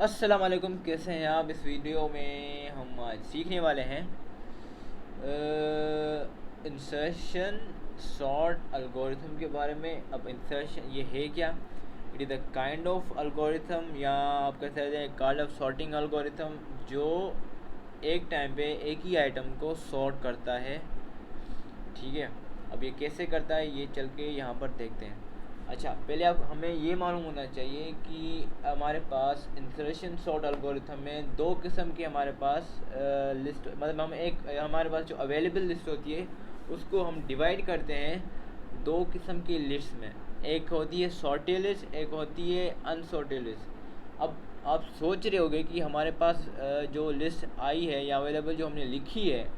अस्सलाम वालेकुम, कैसे हैं आप। इस वीडियो में हम आज सीखने वाले हैं इंसर्शन सॉर्ट एल्गोरिथम के बारे में। अब इंसर्शन ये है क्या? It is a kind of algorithm, या आप कह सकते हैं काइंड ऑफ सॉर्टिंग एल्गोरिथम, जो एक टाइम पे एक ही आइटम को सॉर्ट करता है। ठीक है, अब ये कैसे करता है ये चल के यहाँ पर देखते हैं। अच्छा, पहले आप हमें ये मालूम होना चाहिए कि हमारे पास इंसर्शन सॉर्ट एल्गोरिथम में दो किस्म की हमारे पास लिस्ट, मतलब हम एक हमारे पास जो अवेलेबल लिस्ट होती है उसको हम डिवाइड करते हैं दो किस्म की लिस्ट में। एक होती है सॉर्टेड लिस्ट, एक होती है अनसॉर्टेड लिस्ट। अब आप सोच रहे होगे कि हमारे पास जो लिस्ट आई है या अवेलेबल जो हमने लिखी है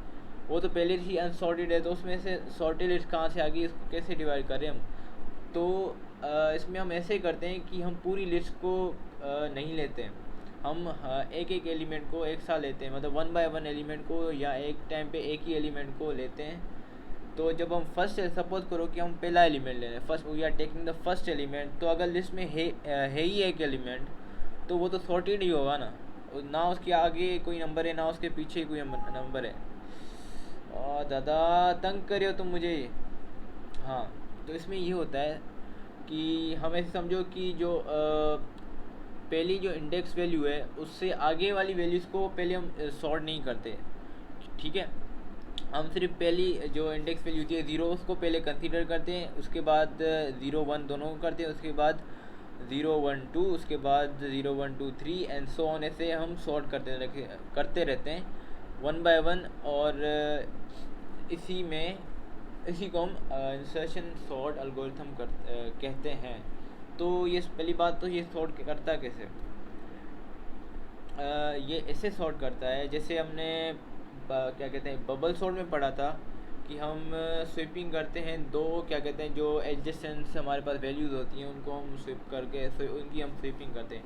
वो तो पहले से ही अनसॉर्टेड है, तो उसमें से सॉर्टेड लिस्ट कहाँ से आ गई, इसको कैसे डिवाइड करें हम। तो इसमें हम ऐसे करते हैं कि हम पूरी लिस्ट को नहीं लेते हैं। हम एक एक एलिमेंट को एक साथ लेते हैं, मतलब वन बाय वन एलिमेंट को, या एक टाइम पे एक ही एलिमेंट को लेते हैं। तो जब हम फर्स्ट, सपोज करो कि हम पहला एलिमेंट ले रहे हैं, first we are taking the first element, तो अगर लिस्ट में है ही एक एलिमेंट तो वो तो सॉर्टेड ही होगा ना उसके आगे कोई नंबर है ना उसके पीछे कोई नंबर है। और दादा तंग करियो तुम मुझे। हाँ, तो इसमें ये होता है कि हम ऐसे समझो कि जो पहली जो इंडेक्स वैल्यू है उससे आगे वाली वैल्यूज़ को पहले हम सॉर्ट नहीं करते। ठीक है, हम सिर्फ पहली जो इंडेक्स वैल्यू होती है ज़ीरो उसको पहले कंसीडर करते हैं, उसके बाद ज़ीरो वन दोनों को करते हैं, उसके बाद ज़ीरो वन टू, उसके बाद zero one two three and so on. ऐसे हम सॉर्ट करते रहते हैं वन बाय वन। और इसी को हम इंसर्शन सॉर्ट एल्गोरिथम कहते हैं। तो ये पहली बात तो ये सॉर्ट करता कैसे। ये ऐसे सॉर्ट करता है जैसे हमने क्या कहते हैं बबल सॉर्ट में पढ़ा था कि हम स्वीपिंग करते हैं दो, क्या कहते हैं, जो एडजेसेंट हमारे पास वैल्यूज़ होती हैं उनको हम स्वीप करके उनकी हम स्वीपिंग करते हैं।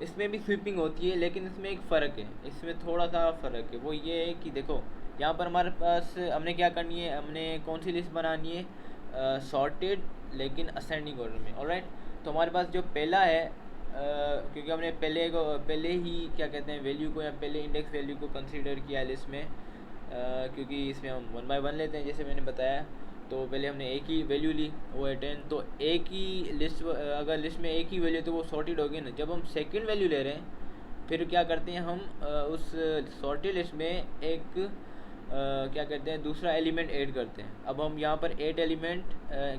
इसमें भी स्वीपिंग होती है, लेकिन इसमें एक फ़र्क है, इसमें थोड़ा सा फ़र्क है। वो ये है कि देखो यहाँ पर हमारे पास हमने क्या करनी है, हमने कौन सी लिस्ट बनानी है, सॉर्टेड लेकिन असेंडिंग ऑर्डर में। ऑलराइट, तो हमारे पास जो पहला है, क्योंकि हमने पहले ही क्या कहते हैं वैल्यू को, या पहले इंडेक्स वैल्यू को कंसीडर किया लिस्ट में, क्योंकि इसमें हम वन बाय वन लेते हैं जैसे मैंने बताया। तो पहले हमने एक ही वैल्यू ली, वो है 10। तो एक ही लिस्ट, अगर लिस्ट में एक ही वैल्यू तो वो सॉर्टेड होगी ना। जब हम सेकंड वैल्यू ले रहे हैं फिर क्या करते हैं हम, उस सॉर्टेड लिस्ट में एक क्या करते हैं दूसरा एलिमेंट ऐड करते हैं। अब हम यहाँ पर 8 एलिमेंट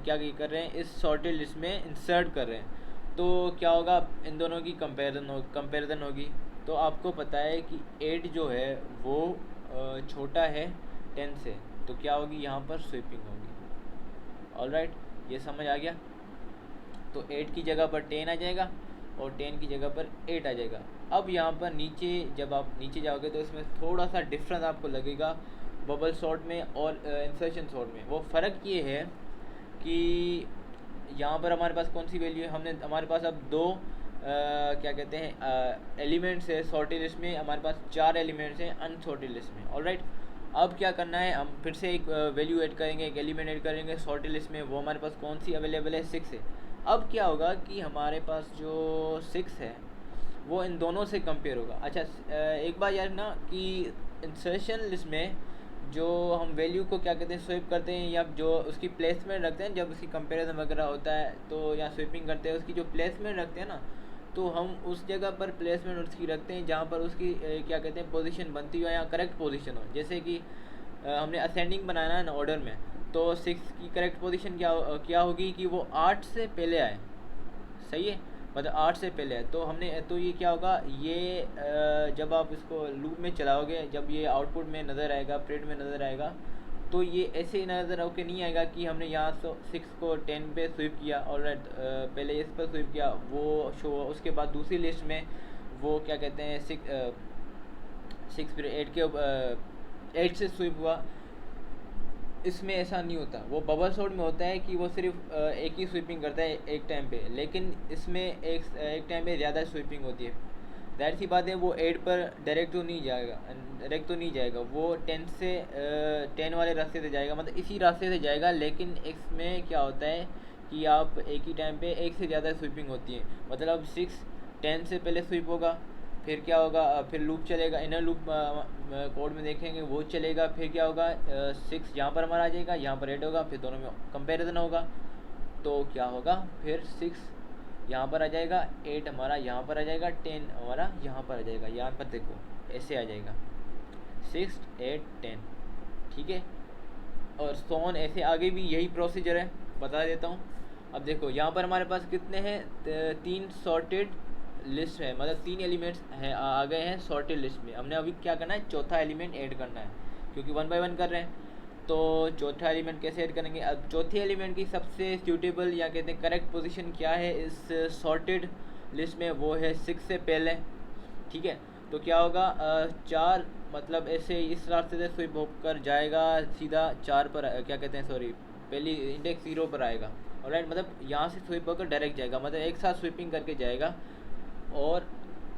क्या कर रहे हैं इस सॉर्टेड लिस्ट में इंसर्ट कर रहे हैं। तो क्या होगा, इन दोनों की कंपैरिजन होगी। तो आपको पता है कि 8 जो है वो छोटा है 10 से, तो क्या होगी यहाँ पर स्वीपिंग होगी। ऑलराइट, ये समझ आ गया। तो 8 की जगह पर 10 आ जाएगा और 10 की जगह पर 8 आ जाएगा। अब यहाँ पर नीचे जब आप नीचे जाओगे तो इसमें थोड़ा सा डिफरेंस आपको लगेगा बबल सॉर्ट में और इंसर्शन सॉर्ट में। वो फ़र्क ये है कि यहाँ पर हमारे पास कौन सी वैल्यू है, हमारे पास अब दो क्या कहते हैं एलिमेंट्स है सॉर्टेड लिस्ट में, हमारे पास 4 एलिमेंट्स हैं अनसॉर्टेड लिस्ट में। ऑलराइट, अब क्या करना है, हम फिर से एक वैल्यू ऐड करेंगे, एक एलिमेंट ऐड करेंगे सॉर्टेड लिस्ट में। वो हमारे पास कौन सी अवेलेबल है, 6 है। अब क्या होगा कि हमारे पास जो 6 है वो इन दोनों से कंपेयर होगा। अच्छा, एक बात याद ना कि इंसर्शन लिस्ट में जो हम वैल्यू को क्या कहते हैं स्वीप करते हैं, या जो उसकी प्लेसमेंट रखते हैं, जब उसकी कंपैरिजन वगैरह होता है तो या स्वीपिंग करते हैं, उसकी जो प्लेसमेंट रखते हैं ना, तो हम उस जगह पर प्लेसमेंट उसकी रखते हैं जहाँ पर उसकी क्या कहते हैं पोजीशन बनती हो या करेक्ट पोजीशन हो। जैसे कि हमने असेंडिंग बनाना है ना ऑर्डर में, तो 6 की करेक्ट पोजीशन क्या होगी कि वो 8 से पहले आए। सही है, मतलब 8 से पहले है। तो हमने तो ये क्या होगा, ये जब आप इसको लूप में चलाओगे, जब ये आउटपुट में नज़र आएगा, प्रिंट में नज़र आएगा, तो ये ऐसे नज़र होकर नहीं आएगा कि हमने यहाँ 6 को 10 पे स्वीप किया और पहले इस पर स्वीप किया, वो शो। उसके बाद दूसरी लिस्ट में वो क्या कहते हैं 6 फिर 8 के 8 से स्वीप हुआ। इसमें ऐसा नहीं होता, वो बबल सॉर्ट में होता है कि वो सिर्फ एक ही स्वीपिंग करता है एक टाइम पे, लेकिन इसमें एक टाइम पे ज़्यादा स्वीपिंग होती है। जाहिर सी बात है वो 8 पर डायरेक्ट तो नहीं जाएगा, वो 10 से 10 वाले रास्ते से जाएगा, मतलब इसी रास्ते से जाएगा। लेकिन इसमें क्या होता है कि आप एक ही टाइम पे एक से ज़्यादा स्वीपिंग होती है, मतलब 6 10 से पहले स्वीप होगा, फिर क्या होगा, फिर लूप चलेगा, इनर लूप कोड में देखेंगे वो चलेगा। फिर क्या होगा, 6 यहाँ पर हमारा आ जाएगा, यहाँ पर 8 होगा, फिर दोनों में कंपैरिजन होगा। तो क्या होगा, फिर 6 यहाँ पर आ जाएगा, 8 हमारा यहाँ पर आ जाएगा, 10 हमारा यहाँ पर आ जाएगा। यहाँ पर देखो ऐसे आ जाएगा 6 8 10, ठीक है। और सोन ऐसे आगे भी यही प्रोसीजर है, बता देता हूँ। अब देखो यहाँ पर हमारे पास कितने हैं, 3 सॉर्टेड लिस्ट है, मतलब 3 एलिमेंट्स हैं आ गए हैं सॉर्टेड लिस्ट में। हमने अभी क्या करना है, चौथा एलिमेंट ऐड करना है, क्योंकि 1 बाय 1 कर रहे हैं। तो चौथा एलिमेंट कैसे ऐड करेंगे, अब चौथे एलिमेंट की सबसे सूटेबल या कहते हैं करेक्ट पोजीशन क्या है इस सॉर्टेड लिस्ट में, वो है 6 से पहले, ठीक है। तो क्या होगा, 4 मतलब ऐसे इस रास्ते से स्विप होकर जाएगा सीधा 4 पर, क्या कहते हैं सॉरी, पहली इंडेक्स 0 पर आएगा। ऑलराइट, मतलब यहाँ से स्विप होकर डायरेक्ट जाएगा, मतलब एक साथ स्विपिंग करके जाएगा और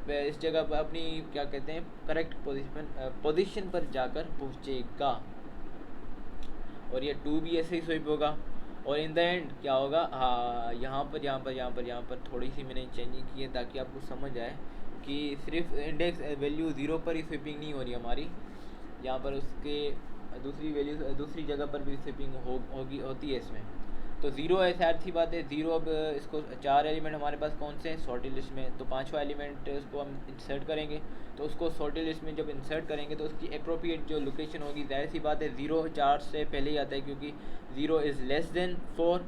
इस जगह पर अपनी क्या कहते हैं करेक्ट पोजीशन पर जाकर पहुँचेगा। और ये 2 भी ऐसे ही स्विप होगा। और इन द एंड क्या होगा, हाँ यहाँ पर थोड़ी सी मैंने चेंजिंग की है ताकि आपको समझ आए कि सिर्फ इंडेक्स वैल्यू 0 पर ही स्विपिंग नहीं हो रही हमारी, यहाँ पर उसके दूसरी वैल्यू दूसरी जगह पर भी स्विपिंग होती है इसमें। तो 0 ऐसा अच्छी बात है, 0 अब इसको 4 एलिमेंट हमारे पास कौन से हैं सॉर्टेड लिस्ट में, तो 5वां एलिमेंट उसको हम इंसर्ट करेंगे। तो उसको सॉर्टेड लिस्ट में जब इंसर्ट करेंगे तो उसकी अप्रोप्रिएट जो लोकेशन होगी, जाहिर सी बात है 0 4 से पहले ही आता है, क्योंकि 0 इज़ लेस देन 4,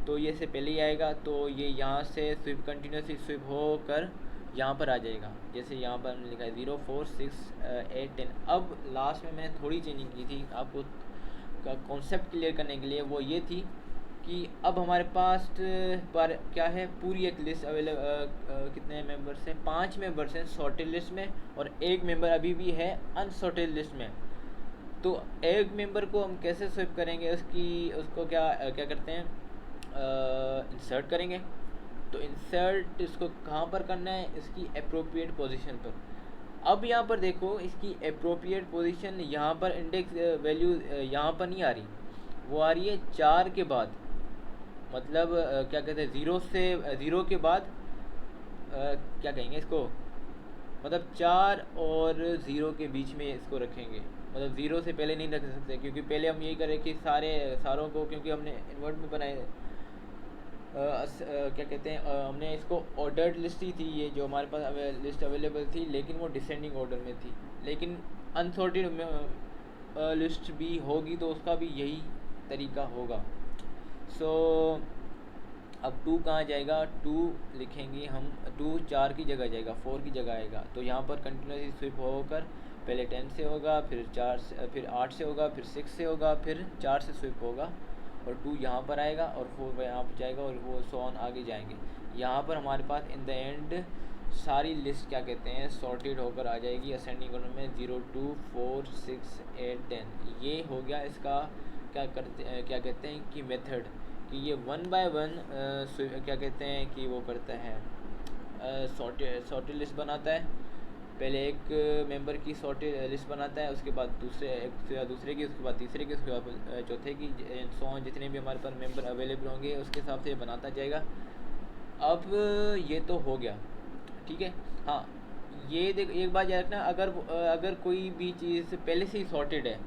तो ये से पहले ही आएगा। तो ये यहाँ से स्विप कंटिन्यूसली स्विप होकर यहाँ पर आ जाएगा, जैसे यहाँ पर हमने लिखा है 0 4 6 8 10। अब लास्ट में मैंने थोड़ी चेंजिंग की थी आपको का कॉन्सेप्ट क्लियर करने के लिए, वो ये थी कि अब हमारे पास पर क्या है, पूरी एक लिस्ट अवेलेबल, कितने मेंबर्स हैं, 5 मेंबर्स हैं सॉर्टेड लिस्ट में और 1 मेंबर अभी भी है अनसॉर्टेड लिस्ट में। तो एक मेंबर को हम कैसे स्विप करेंगे, उसको क्या करते हैं, इंसर्ट करेंगे। तो इंसर्ट इसको कहाँ पर करना है, इसकी अप्रोप्रिएट पोजीशन पर। अब यहाँ पर देखो इसकी अप्रोप्रिएट पोजीशन, यहाँ पर इंडेक्स वैल्यू यहाँ पर नहीं आ रही, वो आ रही है 4 के बाद, मतलब क्या कहते हैं 0 के बाद क्या कहेंगे इसको, मतलब 4 और 0 के बीच में इसको रखेंगे, मतलब 0 से पहले नहीं रख सकते, क्योंकि पहले हम यही करें कि सारों को, क्योंकि हमने इन्वर्ट में बनाए क्या कहते हैं हमने इसको ऑर्डर्ड लिस्ट ही थी ये जो हमारे पास लिस्ट अवेलेबल थी, लेकिन वो डिसेंडिंग ऑर्डर में थी। लेकिन अनसॉर्टेड लिस्ट भी होगी तो उसका भी यही तरीका होगा। सो अब 2 कहाँ जाएगा, 2 लिखेंगे हम, 2 4 की जगह जाएगा, 4 की जगह आएगा। तो यहाँ पर कंटिन्यूसली स्विप होकर पहले 10 से होगा, फिर 8 से होगा, फिर 6 से होगा, फिर 4 से स्विप होगा और 2 यहाँ पर आएगा और 4 यहाँ पर जाएगा और वो सो ऑन आगे जाएंगे। यहाँ पर हमारे पास इन द एंड सारी लिस्ट क्या कहते हैं सॉर्टेड होकर आ जाएगी असेंडिंग ऑर्डर में 0 2 4 6 8 10। ये हो गया इसका क्या कहते हैं कि मेथड, कि ये 1 बाय 1 क्या कहते हैं कि वो करता है सॉर्टेड लिस्ट बनाता है। पहले एक मेंबर की सॉर्टेड लिस्ट बनाता है, उसके बाद दूसरे की, उसके बाद तीसरे की, उसके बाद चौथे की, सो जितने भी हमारे पास मेंबर अवेलेबल होंगे उसके हिसाब से बनाता जाएगा। अब ये तो हो गया, ठीक है। हाँ, ये देख एक बात याद रखना, अगर कोई भी चीज़ पहले से ही सॉर्टेड है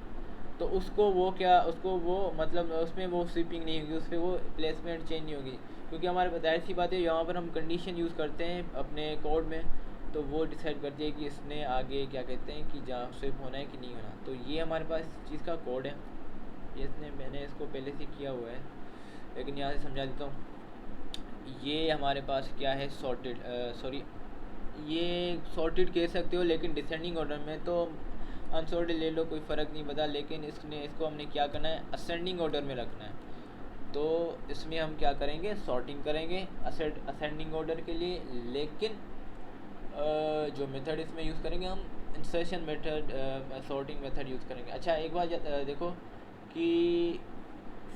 तो उसको वो मतलब उसमें वो स्विपिंग नहीं होगी, उसमें वो प्लेसमेंट चेंज नहीं होगी, क्योंकि हमारे जाहिर सी बात है यहाँ पर हम कंडीशन यूज़ करते हैं अपने कोड में, तो वो डिसाइड करती है कि इसने आगे क्या कहते हैं कि जहाँ स्विप होना है कि नहीं होना। तो ये हमारे पास इस चीज़ का कोड है, मैंने इसको पहले से किया हुआ है, लेकिन यहाँ से समझा देता हूँ। ये हमारे पास क्या है ये सॉर्टेड कह सकते हो, लेकिन डिसेंडिंग ऑर्डर में तो अनसॉर्टेड ले लो, कोई फ़र्क नहीं पड़ता, लेकिन इसको हमने क्या करना है असेंडिंग ऑर्डर में रखना है। तो इसमें हम क्या करेंगे, सॉर्टिंग करेंगे असेंडिंग ऑर्डर के लिए, लेकिन जो मेथड इसमें यूज़ करेंगे हम insertion method, sorting method use करेंगे। अच्छा एक बात देखो कि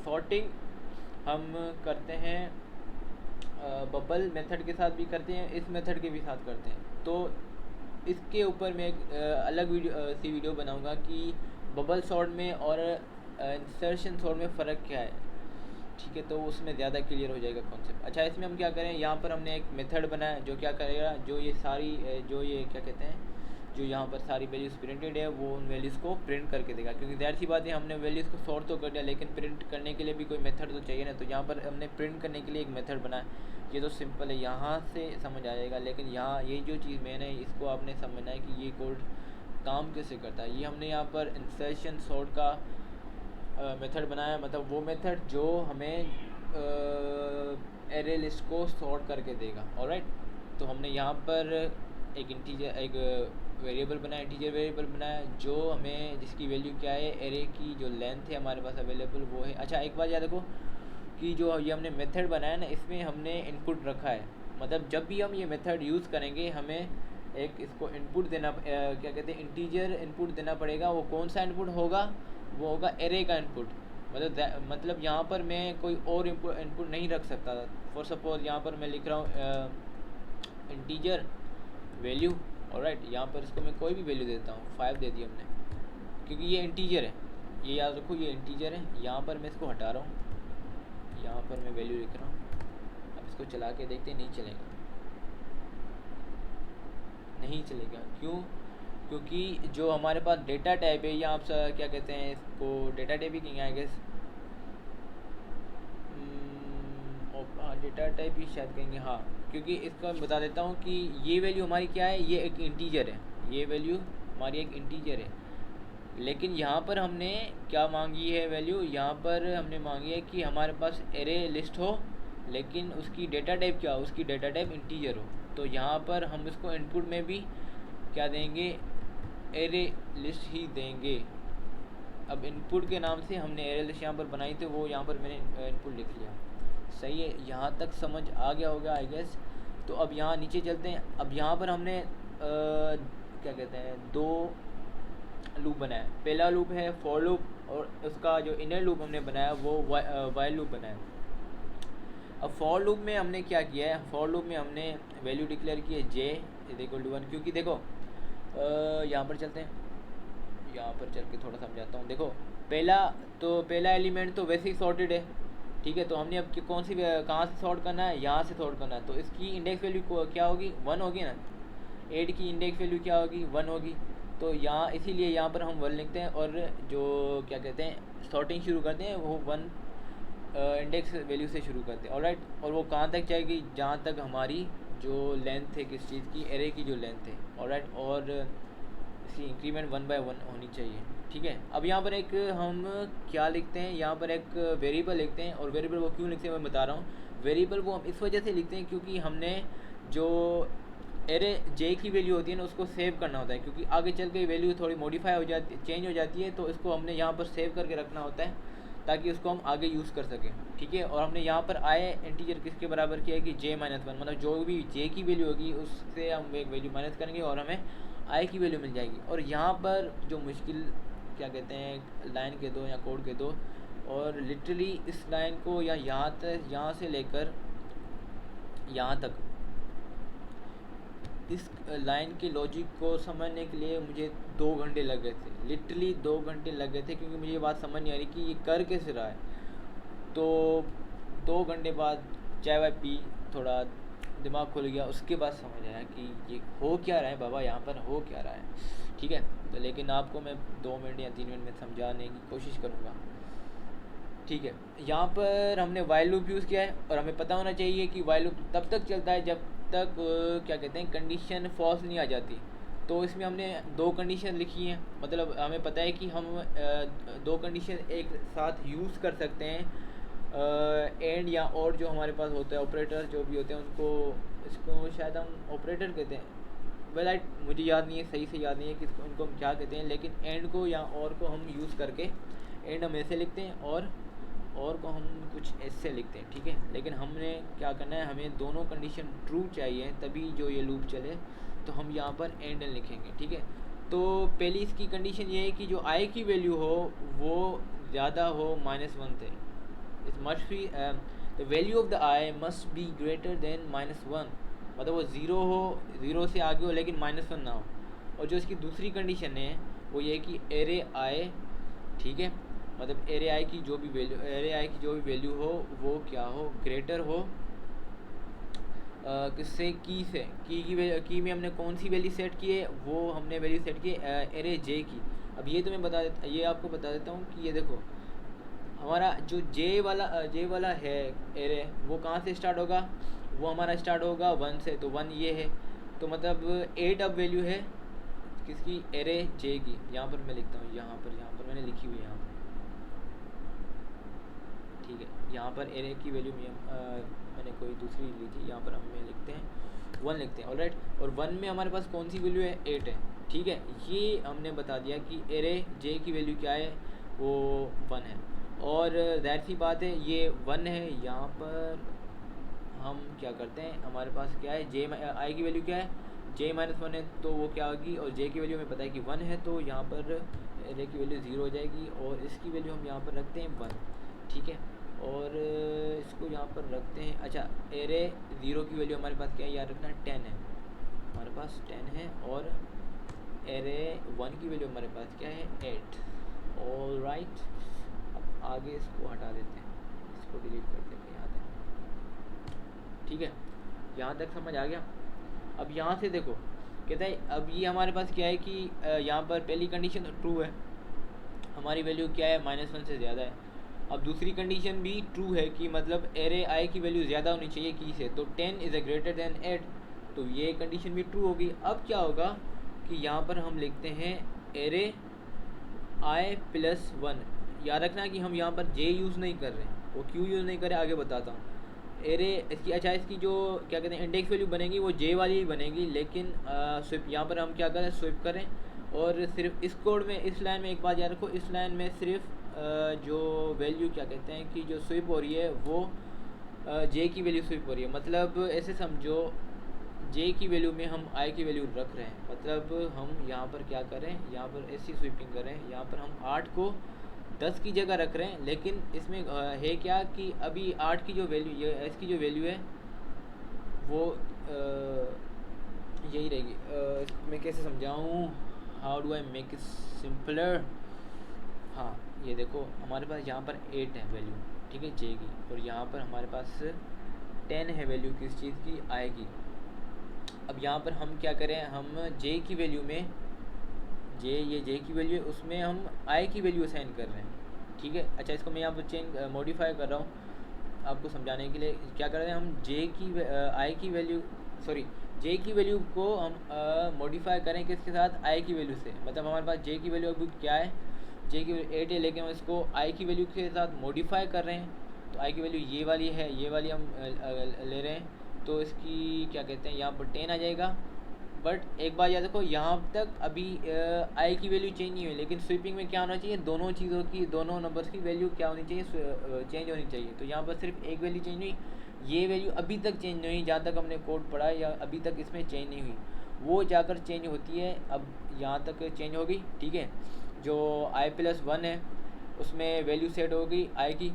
सॉर्टिंग हम करते हैं बबल मेथड के साथ भी करते हैं, इस मेथड के भी साथ करते हैं। तो इसके ऊपर मैं एक अलग वीडियो बनाऊंगा कि बबल सॉर्ट में और इंसर्शन सॉर्ट में फ़र्क क्या है। ठीक है, तो उसमें ज़्यादा क्लियर हो जाएगा कॉन्सेप्ट। अच्छा, इसमें हम क्या करें, यहाँ पर हमने एक मेथड बनाया जो क्या करेगा, जो ये सारी जो ये क्या कहते हैं, जो यहाँ पर सारी वैल्यूज़ प्रिंटेड है वो उन वैल्यूज़ को प्रिंट करके देगा। क्योंकि ज़ाहिर सी बात है, हमने वैल्यूज़ को सॉर्ट तो कर दिया, लेकिन प्रिंट करने के लिए भी कोई मेथड तो चाहिए ना। तो यहाँ पर हमने प्रिंट करने के लिए एक मेथड बनाया। ये तो सिंपल है, यहाँ से समझ आ जाएगा, लेकिन यहाँ ये जो चीज़ मैंने इसको आपने समझना है कि ये कोड काम कैसे करता है। ये हमने यहाँ पर इंसर्शन सॉर्ट का मेथड बनाया, मतलब वो मेथड जो हमें एरे लिस्ट को सॉर्ट करके देगा। ऑलराइट, तो हमने यहाँ पर एक इंटीजर, एक वेरिएबल बनाया, इंटीजर वेरिएबल बनाया, जो हमें जिसकी वैल्यू क्या है, एरे की जो लेंथ है हमारे पास अवेलेबल वो है। अच्छा, एक बात याद रखो कि जो ये हमने मेथड बनाया ना, इसमें हमने इनपुट रखा है। मतलब जब भी हम ये मेथड यूज़ करेंगे, हमें एक इसको इनपुट देना, क्या कहते हैं, इंटीजर इनपुट देना पड़ेगा। वो कौन सा इनपुट होगा, वो होगा एरे का इनपुट। मतलब यहाँ पर मैं कोई और इनपुट नहीं रख सकता। फॉर सपोज यहाँ पर मैं लिख रहा हूँ इंटीजर वैल्यू, ऑलराइट, यहाँ पर इसको मैं कोई भी वैल्यू देता हूँ, 5 दे दी हमने, क्योंकि ये इंटीजर है, ये याद रखो ये इंटीजर है। यहाँ पर मैं इसको हटा रहा हूँ, यहाँ पर मैं वैल्यू लिख रहा हूँ। अब इसको चला के देखते हैं, नहीं चलेगा, नहीं चलेगा। क्यों? क्योंकि जो हमारे पास डेटा टाइप है, या आप क्या कहते हैं इसको, डेटा टाइप ही कहेंगे आई गेस, डेटा टाइप ही शायद कहेंगे, हाँ। क्योंकि इसका मैं बता देता हूँ कि ये वैल्यू हमारी क्या है, ये एक इंटीजर है, ये वैल्यू हमारी एक इंटीजर है। लेकिन यहाँ पर हमने क्या मांगी है वैल्यू, यहाँ पर हमने मांगी है कि हमारे पास एरे लिस्ट हो, लेकिन उसकी डेटा टाइप क्या हो, उसकी डेटा टाइप इंटीजर हो। तो यहाँ पर हम इसको इनपुट में भी क्या देंगे, एरे लिस्ट ही देंगे। अब इनपुट के नाम से हमने एरे लिस्ट यहाँ पर बनाई थी, वो यहाँ पर मैंने इनपुट लिख लिया। सही है, यहाँ तक समझ आ गया होगा आई गेस। तो अब यहाँ नीचे चलते हैं। अब यहाँ पर हमने क्या कहते हैं, 2 लूप बनाया। पहला लूप है फॉर लूप, और उसका जो इनर लूप हमने बनाया वो वाइल लूप बनाया। अब फॉर लूप में हमने क्या किया है, फॉर लूप में हमने वैल्यू डिक्लेयर की है जे इज इक्वल टू 1। क्योंकि देखो यहाँ पर चलते हैं, यहाँ पर चल के थोड़ा समझाता हूँ। देखो पहला एलिमेंट तो वैसे ही सॉर्टेड है, ठीक है। तो हमने अब कौन सी कहाँ से सॉर्ट करना है, यहाँ से सॉर्ट करना है। तो इसकी इंडेक्स वैल्यू क्या होगी, 1 होगी ना। 8 की इंडेक्स वैल्यू क्या होगी, 1 होगी। तो यहाँ इसीलिए यहाँ पर हम 1 लिखते हैं, और जो क्या कहते हैं सॉर्टिंग शुरू करते हैं वो 1 इंडेक्स वैल्यू से शुरू करते हैं, ऑलराइट। और वो कहाँ तक जाएगी, जहाँ तक हमारी जो लेंथ है किस चीज़ की, एरे की जो लेंथ है, ऑलराइट। और इसकी इंक्रीमेंट 1 by 1 होनी चाहिए, ठीक है। अब यहाँ पर एक हम क्या लिखते हैं, यहाँ पर एक वेरिएबल लिखते हैं। और वेरिएबल वो क्यों लिखते हैं मैं बता रहा हूँ। वेरिएबल वो हम इस वजह से लिखते हैं क्योंकि हमने जो एरे जे की वैल्यू होती है ना, उसको सेव करना होता है। क्योंकि आगे चल के वैल्यू थोड़ी मॉडिफाई हो जाती है, चेंज हो जाती है, तो इसको हमने यहाँ पर सेव करके रखना होता है ताकि उसको हम आगे यूज़ कर सकें, ठीक है। और हमने यहाँ पर आए इंटीजर किसके बराबर किया है कि j-1, मतलब जो भी जे की वैल्यू होगी उससे हम एक वैल्यू माइनस करेंगे और हमें आई की वैल्यू मिल जाएगी। और यहाँ पर जो मुश्किल क्या कहते हैं लाइन के दो या कोड के दो, और लिटरली इस लाइन को या यहाँ से लेकर यहाँ तक इस लाइन के लॉजिक को समझने के लिए मुझे 2 घंटे लग गए थे, लिटरली 2 घंटे लग गए थे। क्योंकि मुझे ये बात समझ नहीं आ रही कि ये कर कैसे रहा है। तो 2 घंटे बाद चाय वाय पी, थोड़ा दिमाग खुल गया, उसके बाद समझ आया कि ये हो क्या रहा है बाबा, यहाँ पर हो क्या रहा है, ठीक है। तो लेकिन आपको मैं 2 मिनट या 3 मिनट में समझाने की कोशिश करूँगा, ठीक है। यहाँ पर हमने वाइल लूप यूज़ किया है, और हमें पता होना चाहिए कि वाइल लूप तब तक चलता है जब तक क्या कहते हैं कंडीशन फॉल्स नहीं आ जाती। तो इसमें हमने 2 कंडीशन लिखी हैं, मतलब हमें पता है कि हम 2 कंडीशन एक साथ यूज़ कर सकते हैं। एंड या और जो हमारे पास होता है ऑपरेटर जो भी होते हैं उनको, इसको शायद हम ऑपरेटर कहते हैं। वेल मुझे याद नहीं है, सही से याद नहीं है कि उनको हम क्या कहते हैं। लेकिन एंड को या और को हम यूज़ करके, एंड हम ऐसे लिखते हैं और को हम कुछ ऐसे लिखते हैं, ठीक है। लेकिन हमने क्या करना है, हमें दोनों कंडीशन ट्रू चाहिए तभी जो ये लूप चले। तो हम यहाँ पर एंड लिखेंगे, ठीक है। तो पहली इसकी कंडीशन ये है कि जो आई की वैल्यू हो वो ज़्यादा हो -1 से। It must be the value of the I must be greater than -1, मतलब वो 0 हो, 0 से आगे हो लेकिन -1 ना हो। और जो इसकी दूसरी कंडीशन है वो ये है कि एरे आई, ठीक है, मतलब एरे आई की जो भी वैल्यू हो वो क्या हो, ग्रेटर हो किससे, की से, की में हमने कौन सी वैल्यू सेट की है, वो हमने वैल्यू सेट की है एरे जे की। अब ये तो मैं ये आपको बता देता हूँ कि ये देखो हमारा जो जे वाला है एरे, वो कहाँ से स्टार्ट होगा, वो हमारा स्टार्ट होगा 1 से, तो 1 ये है, तो मतलब 8 अब वैल्यू है किसकी, एरे जे की। यहाँ पर मैं लिखता हूँ, यहाँ पर मैंने लिखी हुई है यहाँ पर, ठीक है। यहाँ पर एरे की वैल्यू मैंने कोई दूसरी ली थी, यहाँ पर हम लिखते हैं 1 लिखते हैं, ऑलराइट। और 1 में हमारे पास कौन सी वैल्यू है, 8 है, ठीक है। ये हमने बता दिया कि एरे जे की वैल्यू क्या है, वो 1 है। और ज़ाहिर सी बात है ये 1 है, यहाँ पर हम क्या करते हैं, हमारे पास क्या है, जे आई की वैल्यू क्या है, जे -1 है, तो वो क्या होगी, और जे की वैल्यू हमें पता है कि 1 है, तो यहाँ पर एरे की वैल्यू 0 हो जाएगी, और इसकी वैल्यू हम यहाँ पर रखते हैं 1, ठीक है। और इसको यहाँ पर रखते हैं, अच्छा एरे 0 की वैल्यू हमारे पास क्या है, याद रखना 10 है, हमारे पास 10 है, और एरे 1 की वैल्यू हमारे पास क्या है, 8, ऑल राइट। अब आगे इसको हटा देते हैं, इसको डिलीट कर देते हैं, यहाँ तक, ठीक है, यहाँ तक समझ आ गया। अब यहाँ से देखो कहता है, अब ये हमारे पास क्या है कि यहाँ पर पहली कंडीशन तो ट्रू है, हमारी वैल्यू क्या है, -1 से ज़्यादा है। अब दूसरी कंडीशन भी ट्रू है कि मतलब एरे आई की वैल्यू ज़्यादा होनी चाहिए की से, तो 10 इज़ ग्रेटर दैन 8, तो ये कंडीशन भी ट्रू होगी। अब क्या होगा कि यहाँ पर हम लिखते हैं एरे आई प्लस 1, याद रखना कि हम यहाँ पर जे यूज़ नहीं कर रहे हैं, वो क्यों यूज़ नहीं कर रहे आगे बताता हूँ। एरे इसकी, अच्छा इसकी जो क्या कहते हैं इंडेक्स वैल्यू बनेगी वो जे वाली ही बनेगी, लेकिन स्विप यहाँ पर हम क्या करें, स्विप करें, और सिर्फ इस कोड में, इस लाइन में एक बात याद रखो, इस लाइन में सिर्फ जो वैल्यू क्या कहते हैं कि जो स्विप हो रही है वो जे की वैल्यू स्विप हो रही है, मतलब ऐसे समझो जे की वैल्यू में हम आई की वैल्यू रख रहे हैं, मतलब हम यहाँ पर क्या करें, यहाँ पर ऐसी स्वीपिंग करें, यहाँ पर हम 8 को 10 की जगह रख रहे हैं, लेकिन इसमें है क्या कि अभी 8 की जो वैल्यू, ये एस की जो वैल्यू है वो यही रहेगी। मैं कैसे समझाऊँ, how do I make it simpler. हाँ ये देखो हमारे पास यहाँ पर 8 है वैल्यू, ठीक है, जे की, और यहाँ पर हमारे पास 10 है वैल्यू किस चीज़ की, आई की। अब यहाँ पर हम क्या करें, हम जे की वैल्यू में, ये जे की वैल्यू है, उसमें हम आई की वैल्यू असाइन कर रहे हैं, ठीक है। अच्छा इसको मैं यहाँ पर चेंज मॉडिफाई कर रहा हूँ आपको समझाने के लिए। क्या कर रहे हैं हम, जे की आई की वैल्यू, सॉरी जे की वैल्यू को हम मॉडिफाई करें किसके साथ, आई की वैल्यू से, मतलब हमारे पास जे की वैल्यू अभी क्या है, जे की वैल्यू 8 है, लेकिन हम इसको आई की वैल्यू के साथ मॉडिफाई कर रहे हैं, तो आई की वैल्यू ये वाली है, ये वाली हम ले रहे हैं, तो इसकी क्या कहते हैं यहाँ पर 10 आ जाएगा। बट एक बात याद रखो, यहाँ तक अभी आई की वैल्यू चेंज नहीं हुई, लेकिन स्वीपिंग में क्या होना चाहिए, दोनों चीज़ों की, दोनों नंबर्स की वैल्यू क्या होनी चाहिए, चेंज होनी चाहिए। तो यहाँ पर सिर्फ एक वैल्यू चेंज हुई, ये वैल्यू अभी तक चेंज नहीं हुई, जहाँ तक हमने कोड पढ़ा है, या अभी तक इसमें चेंज नहीं हुई, वो जाकर चेंज होती है। अब यहाँ तक चेंज होगी, ठीक है। जो आई प्लस 1 है उसमें वैल्यू सेट होगी आई की।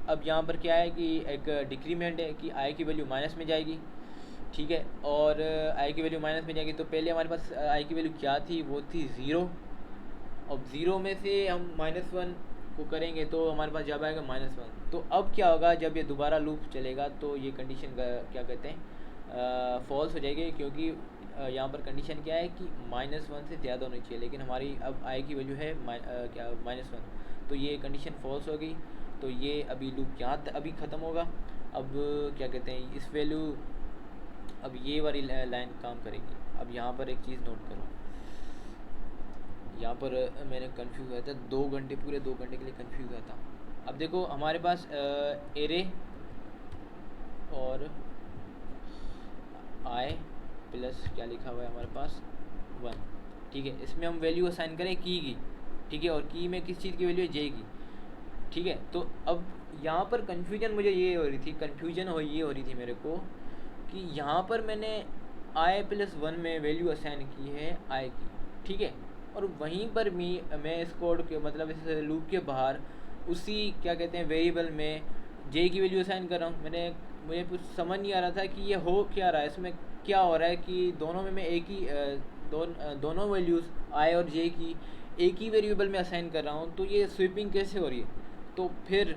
अब यहाँ पर क्या है कि एक डिक्रीमेंट है कि आई की वैल्यू माइनस में जाएगी, ठीक है, और आई की वैल्यू माइनस में जाएगी, तो पहले हमारे पास आई की वैल्यू क्या थी, वो थी 0। अब 0 में से हम -1 को करेंगे तो हमारे पास जब आएगा -1। तो अब क्या होगा, जब ये दोबारा लूप चलेगा तो ये कंडीशन क्या कहते हैं फॉल्स हो जाएगी, क्योंकि यहाँ पर कंडीशन क्या है कि -1 से ज़्यादा होनी चाहिए, लेकिन हमारी अब आई की वैल्यू है क्या -1, तो ये कंडीशन फॉल्स होगी। तो ये अभी लूप यहाँ अभी ख़त्म होगा। अब क्या कहते हैं इस वैल्यू, अब ये वाली लाइन काम करेगी। अब यहाँ पर एक चीज़ नोट करो, यहाँ पर मैंने कंफ्यूज हुआ था 2 घंटे, पूरे 2 घंटे के लिए कंफ्यूज हुआ था। अब देखो हमारे पास एरे और आई प्लस क्या लिखा हुआ है हमारे पास 1, ठीक है। इसमें हम वैल्यू असाइन करें की, ठीक है, और की में किस चीज़ की वैल्यू है, जे की, ठीक है। तो अब यहाँ पर कन्फ्यूजन मुझे ये हो रही थी, ये हो रही थी मेरे को कि यहाँ पर मैंने आई प्लस 1 में वैल्यू असाइन की है आई की, ठीक है, और वहीं पर मैं इस कोड के मतलब इस लूप के बाहर उसी क्या कहते हैं वेरिएबल में जे की वैल्यू असाइन कर रहा हूँ। मुझे कुछ समझ नहीं आ रहा था कि ये हो क्या रहा है, इसमें क्या हो रहा है कि दोनों में मैं एक ही दोनों वैल्यूज़ आई और जे की एक ही वेरिएबल में असाइन कर रहा हूँ, तो ये स्वीपिंग कैसे हो रही है। तो फिर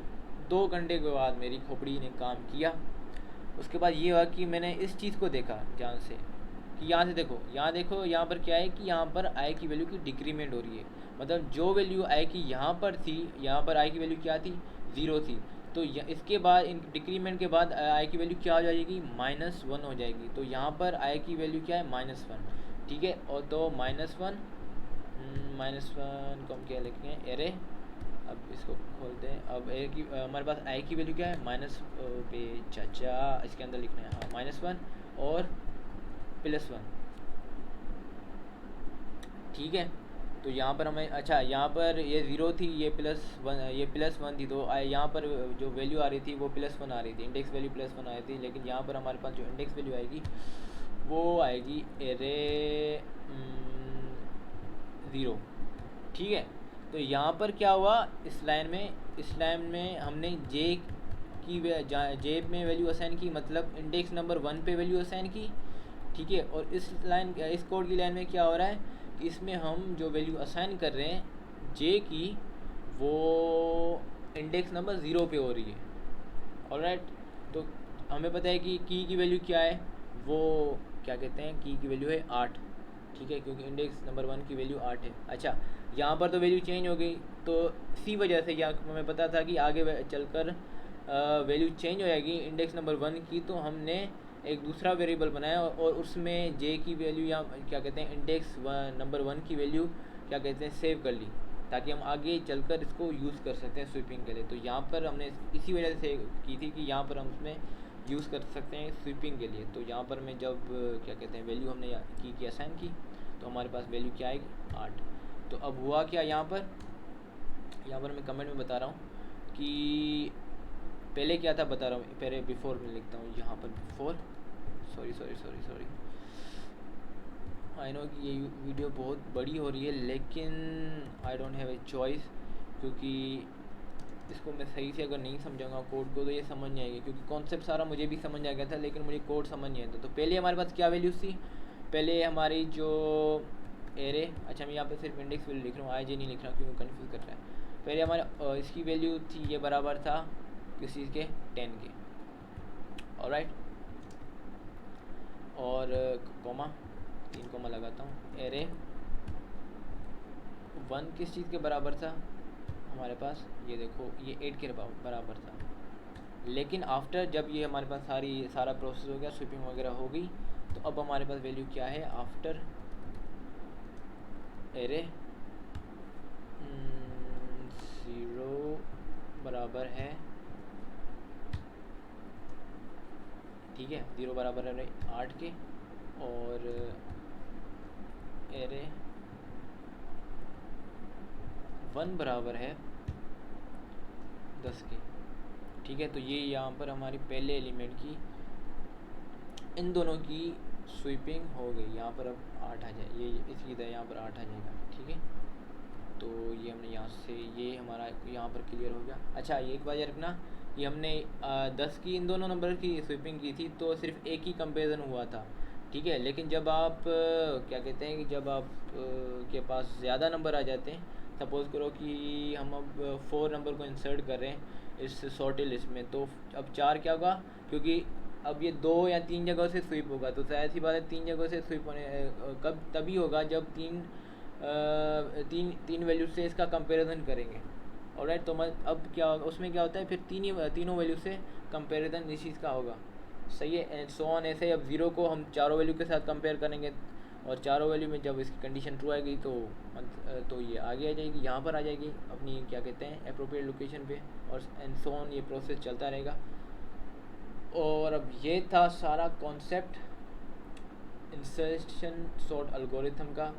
2 घंटे के बाद मेरी खोपड़ी ने काम किया। उसके बाद ये हुआ कि मैंने इस चीज़ को देखा ध्यान से कि यहाँ से देखो यहाँ पर क्या है कि यहाँ पर आई की वैल्यू की डिक्रीमेंट हो रही है। मतलब जो वैल्यू आई की यहाँ पर थी, यहाँ पर आई की वैल्यू क्या थी, 0 थी। तो इसके बाद इन डिक्रीमेंट के बाद आई की वैल्यू क्या हो जाएगी, -1 हो जाएगी। तो यहाँ पर आई की वैल्यू क्या है, -1। ठीक है, और तो -1 को हम क्या लिखते हैं, एरे। अब इसको खोलते हैं। अब ए की हमारे पास आई की वैल्यू क्या है, माइनस पे चाचा इसके अंदर लिखना है, हाँ -1 और +1। ठीक है, तो यहाँ पर हमें, अच्छा यहाँ पर ये 0 थी, ये +1 थी। तो यहाँ पर जो वैल्यू आ रही थी वो +1 आ रही थी, इंडेक्स वैल्यू +1 आ रही थी। लेकिन यहाँ पर हमारे पास जो इंडेक्स वैल्यू आएगी वो आएगी एरे 0। ठीक है, तो यहाँ पर क्या हुआ, इस लाइन में हमने जे में वैल्यू असाइन की, मतलब इंडेक्स नंबर 1 पे वैल्यू असाइन की। ठीक है, और इस कोड की लाइन में क्या हो रहा है कि इसमें हम जो वैल्यू असाइन कर रहे हैं जे की, वो इंडेक्स नंबर 0 पे हो रही है। ऑलराइट, तो हमें पता है कि की वैल्यू क्या है, वो क्या कहते हैं, की वैल्यू है 8। ठीक है, क्योंकि इंडेक्स नंबर 1 की वैल्यू 8 है। अच्छा, यहाँ पर तो वैल्यू चेंज हो गई, तो इसी वजह से यहाँ हमें पता था कि आगे चलकर वैल्यू चेंज हो जाएगी इंडेक्स नंबर 1 की। तो हमने एक दूसरा वेरिएबल बनाया और उसमें जे की वैल्यू या क्या कहते हैं इंडेक्स नंबर 1 की वैल्यू क्या कहते हैं सेव कर ली, ताकि हम आगे चलकर इसको यूज़ कर सकते हैं स्वीपिंग के लिए। तो यहाँ पर हमने इसी वजह से की थी कि यहाँ पर हम उसमें यूज़ कर सकते हैं स्वीपिंग के लिए। तो यहाँ पर मैं जब क्या कहते हैं वैल्यू हमने की असाइन की, तो हमारे पास वैल्यू क्या आएगी, 8। तो अब हुआ क्या, यहाँ पर मैं कमेंट में बता रहा हूँ कि पहले क्या था, बता रहा हूँ। पहले बिफोर में लिखता हूँ, यहाँ पर बिफोर, सॉरी। आई नो कि ये वीडियो बहुत बड़ी हो रही है, लेकिन I don't have a choice, क्योंकि इसको मैं सही से अगर नहीं समझाऊंगा कोड को तो ये समझ नहीं आएगी। क्योंकि कॉन्सेप्ट सारा मुझे भी समझ आ गया था, लेकिन मुझे कोड समझ नहीं आता। तो पहले हमारे पास क्या वैल्यूज़ थी, पहले हमारी जो एरे, अच्छा मैं यहाँ पे सिर्फ इंडेक्स वैल्यू लिख रहा हूँ, आई जे नहीं लिख रहा क्योंकि कन्फ्यूज़ कर रहा है। पहले हमारे इसकी वैल्यू थी, ये बराबर था किस चीज़ के, 10 के। ऑलराइट, और कॉमा 3 कॉमा लगाता हूँ। एरे 1 किस चीज़ के बराबर था हमारे पास, ये देखो ये 8 के बराबर था। लेकिन आफ्टर जब ये हमारे पास सारा प्रोसेस हो गया, स्वीपिंग वगैरह हो गई, तो अब हमारे पास वैल्यू क्या है, आफ्टर एरे 0 बराबर है, ठीक है, 0 बराबर है 8 के, और एरे 1 बराबर है 10 के। ठीक है, तो ये यहाँ पर हमारी पहले एलिमेंट की इन दोनों की स्वीपिंग हो गई। यहाँ पर अब 8 आ जाए, ये इसकी तरह यहाँ पर 8 आ जाएगा। ठीक है, तो ये हमने यहाँ से, ये हमारा यहाँ पर क्लियर हो गया। अच्छा, ये एक बात याद रखना कि हमने 10 की इन दोनों नंबर की स्वीपिंग की थी, तो सिर्फ एक ही कंपेरिजन हुआ था। ठीक है, लेकिन जब आप क्या कहते हैं कि जब आप के पास ज़्यादा नंबर आ जाते हैं, सपोज़ करो कि हम अब 4 नंबर को इंसर्ट कर रहे हैं इस सॉर्टेड लिस्ट में, तो अब 4 क्या होगा, क्योंकि अब ये 2 या 3 जगह से स्वीप होगा, तो शायद सी बात है 3 जगह से स्वीप होने कब तभी होगा जब तीन वैल्यू से इसका कंपैरिजन करेंगे। ऑलराइट, तो मैं अब क्या उसमें क्या होता है, फिर तीनों वैल्यू से कंपैरिजन इस चीज़ का होगा। सही है, एंड सो ऑन। ऐसे अब 0 को हम चारों वैल्यू के साथ कंपेयर करेंगे, और चारों वैल्यू में जब इसकी कंडीशन ट्रू आएगी तो ये आगे आ जाएगी, यहाँ पर आ जाएगी अपनी क्या कहते हैं एप्रोप्रिएट लोकेशन पे, और एंड सो ऑन ये प्रोसेस चलता रहेगा। और अब ये था सारा कॉन्सेप्ट इंसर्शन सॉर्ट एल्गोरिथम का।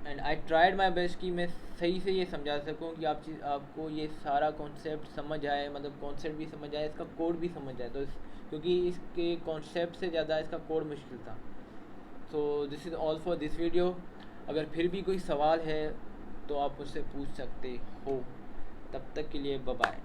And I tried my best कि मैं सही से ये समझा सकूँ कि आपको ये सारा कॉन्सेप्ट समझ आए, मतलब कॉन्सेप्ट भी समझ आए, इसका कोड भी समझ आए। तो क्योंकि इसके कॉन्सेप्ट से ज़्यादा इसका कोड मुश्किल था। So this is all for this video. अगर फिर भी कोई सवाल है तो आप मुझसे पूछ सकते हो। तब तक के लिए बाय बाय।